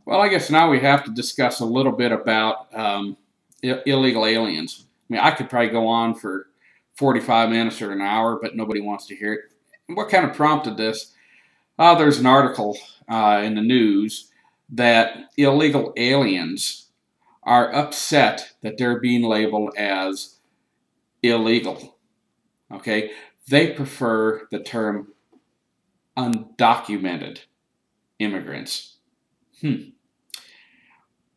Well, I guess now we have to discuss a little bit about illegal aliens. I mean, I could probably go on for 45 minutes or an hour, but nobody wants to hear it. And what kind of prompted this? There's an article in the news that illegal aliens are upset that they're being labeled as illegal. Okay? They prefer the term undocumented immigrants.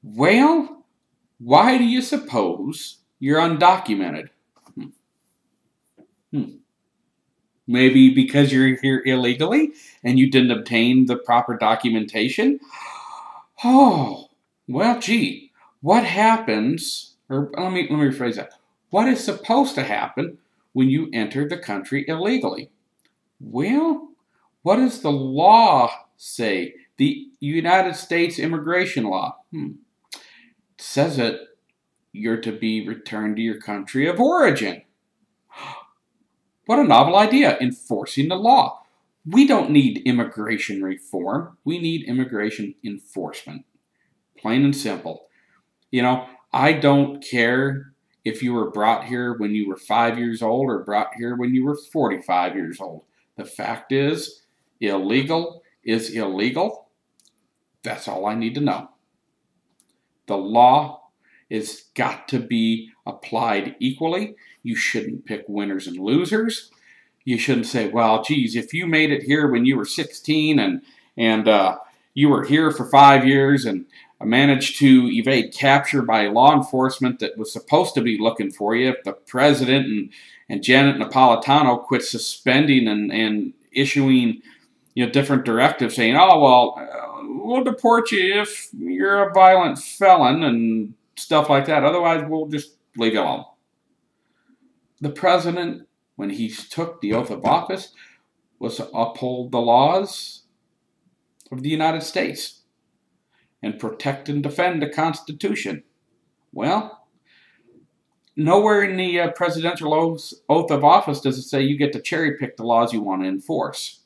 Well, why do you suppose you're undocumented? Hmm. Maybe because you're here illegally and you didn't obtain the proper documentation? Oh, well, gee, what happens, or let me rephrase that. What is supposed to happen when you enter the country illegally? Well, what does the law say? The United States immigration law. It says that you're to be returned to your country of origin. What a novel idea, enforcing the law. We don't need immigration reform. We need immigration enforcement. Plain and simple. You know, I don't care if you were brought here when you were 5 years old or brought here when you were 45 years old. The fact is, illegal is illegal. That's all I need to know. The law has got to be applied equally. You shouldn't pick winners and losers. You shouldn't say, well, geez, if you made it here when you were 16 and you were here for 5 years and managed to evade capture by law enforcement that was supposed to be looking for you, if the president and Janet Napolitano quit suspending and issuing different directives saying, oh, well, we'll deport you if you're a violent felon and stuff like that. Otherwise, we'll just leave you alone. The president, when he took the oath of office, was to uphold the laws of the United States and protect and defend the Constitution. Well, nowhere in the presidential oath of office does it say you get to cherry pick the laws you want to enforce.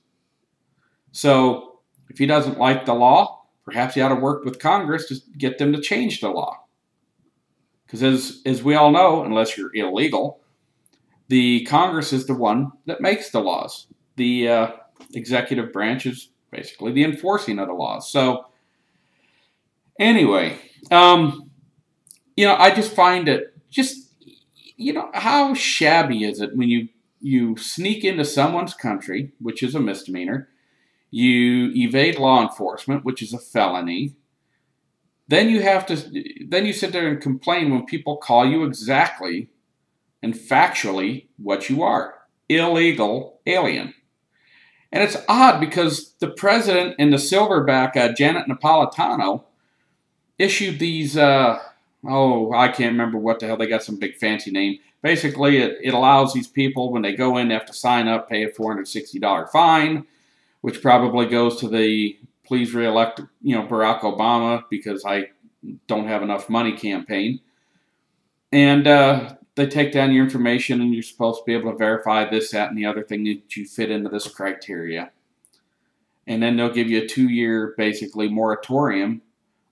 So, if he doesn't like the law, perhaps he ought to work with Congress to get them to change the law. Because as we all know, unless you're illegal, the Congress is the one that makes the laws. The executive branch is basically the enforcing of the laws. So, anyway, I just find it how shabby is it when you sneak into someone's country, which is a misdemeanor, you evade law enforcement, which is a felony. Then you sit there and complain when people call you exactly and factually what you are: illegal alien. And it's odd because the president and the silverback, Janet Napolitano, issued these, I can't remember what the hell, they got some big fancy name. Basically, it allows these people, when they go in, they have to sign up, pay a $460 fine, which probably goes to the please reelect, Barack Obama because I don't have enough money campaign. And they take down your information and you're supposed to be able to verify this, that, and the other thing that you fit into this criteria. And then they'll give you a 2-year, basically, moratorium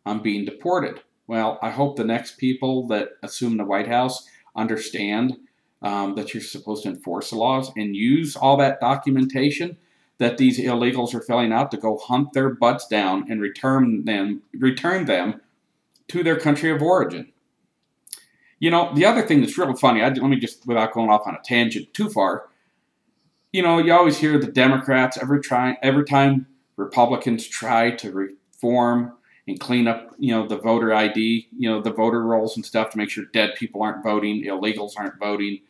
on being deported. Well, I hope the next people that assume the White House understand that you're supposed to enforce the laws and use all that documentation that these illegals are filling out to go hunt their butts down and return them to their country of origin. The other thing that's really funny, let me just, without going off on a tangent too far, you always hear the Democrats, every time Republicans try to reform and clean up, the voter ID, the voter rolls and stuff to make sure dead people aren't voting, illegals aren't voting,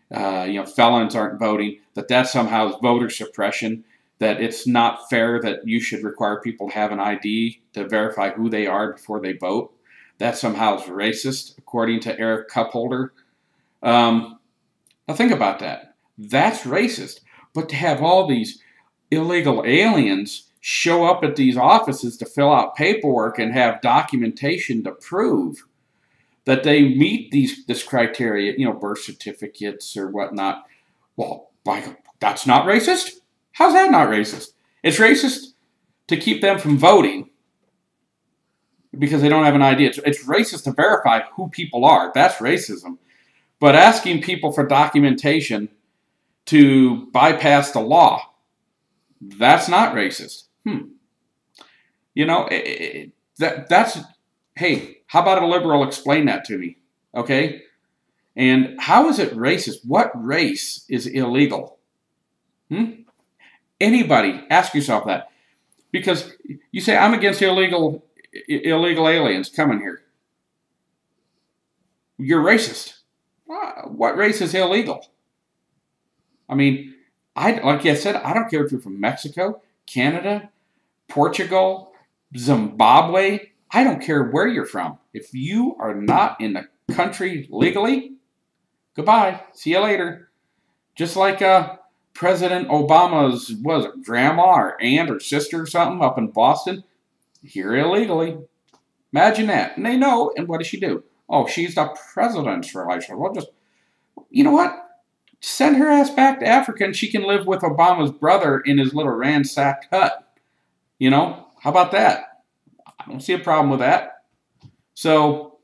felons aren't voting, that somehow is voter suppression, that it's not fair that you should require people to have an ID to verify who they are before they vote. That somehow is racist, according to Eric Kupholder. Now think about that. That's racist. But to have all these illegal aliens show up at these offices to fill out paperwork and have documentation to prove that they meet this criteria, birth certificates or whatnot. Well, that's not racist? How's that not racist? It's racist to keep them from voting, because they don't have an idea. It's racist to verify who people are. That's racism. But asking people for documentation to bypass the law, that's not racist. You know, that's, hey, how about a liberal explain that to me? Okay? And how is it racist? What race is illegal? Anybody, ask yourself that. Because you say, I'm against illegal aliens coming here. You're racist. What race is illegal? I mean, like I said, I don't care if you're from Mexico, Canada, Portugal, Zimbabwe. I don't care where you're from. If you are not in the country legally, goodbye. See you later. Just like President Obama's, was it grandma or aunt or sister or something up in Boston, here illegally. Imagine that. And they know, and what does she do? Oh, she's the president's relation. Well, just, you know what? Send her ass back to Africa and she can live with Obama's brother in his little ransacked hut. You know, how about that? I don't see a problem with that. So,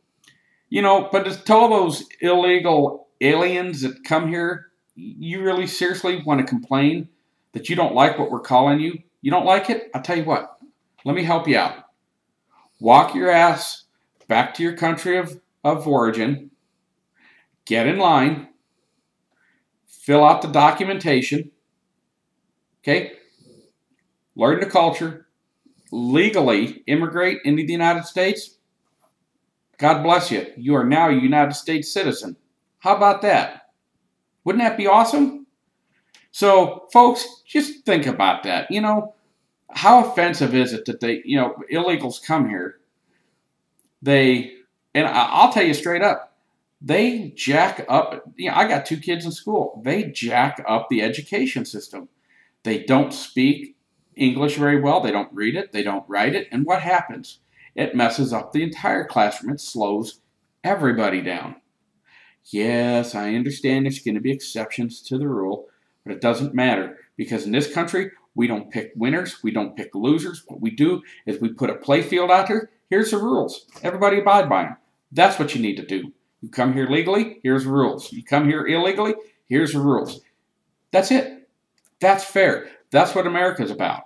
you know, but to all those illegal aliens that come here, you really seriously want to complain that you don't like what we're calling you? You don't like it? I'll tell you what. Let me help you out. Walk your ass back to your country of origin. Get in line. Fill out the documentation. Okay? Learn the culture. Legally immigrate into the United States. God bless you. You are now a United States citizen. How about that? Wouldn't that be awesome? So, folks, just think about that. You know, how offensive is it that they, you know, illegals come here? And I'll tell you straight up, they jack up. You know, I got 2 kids in school. They jack up the education system. They don't speak English very well. They don't read it. They don't write it. And what happens? It messes up the entire classroom. It slows everybody down. Yes, I understand there's going to be exceptions to the rule, but it doesn't matter because in this country, we don't pick winners. We don't pick losers. What we do is we put a play field out there. Here's the rules. Everybody abide by them. That's what you need to do. You come here legally, here's the rules. You come here illegally, here's the rules. That's it. That's fair. That's what America's about.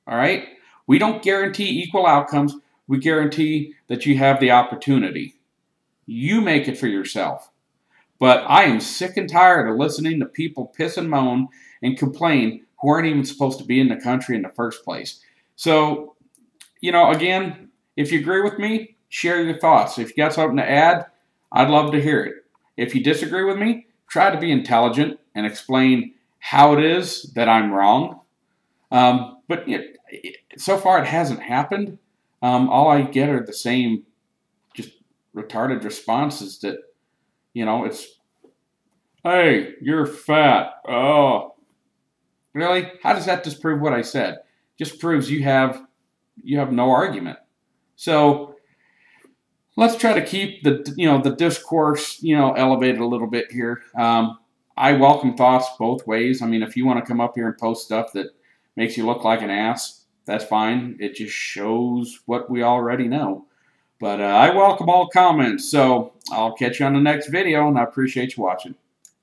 All right? We don't guarantee equal outcomes. We guarantee that you have the opportunity. You make it for yourself. But I am sick and tired of listening to people piss and moan and complain who aren't even supposed to be in the country in the first place. So, you know, again, if you agree with me, share your thoughts. If you got something to add, I'd love to hear it. If you disagree with me, try to be intelligent and explain how it is that I'm wrong. But so far it hasn't happened. All I get are the same just retarded responses that, you know, it's, hey, you're fat. Oh, really? How does that disprove what I said? Just proves you have no argument. So let's try to keep the discourse, elevated a little bit here. I welcome thoughts both ways. I mean, if you want to come up here and post stuff that makes you look like an ass, that's fine. It just shows what we already know. But I welcome all comments. So I'll catch you on the next video, and I appreciate you watching.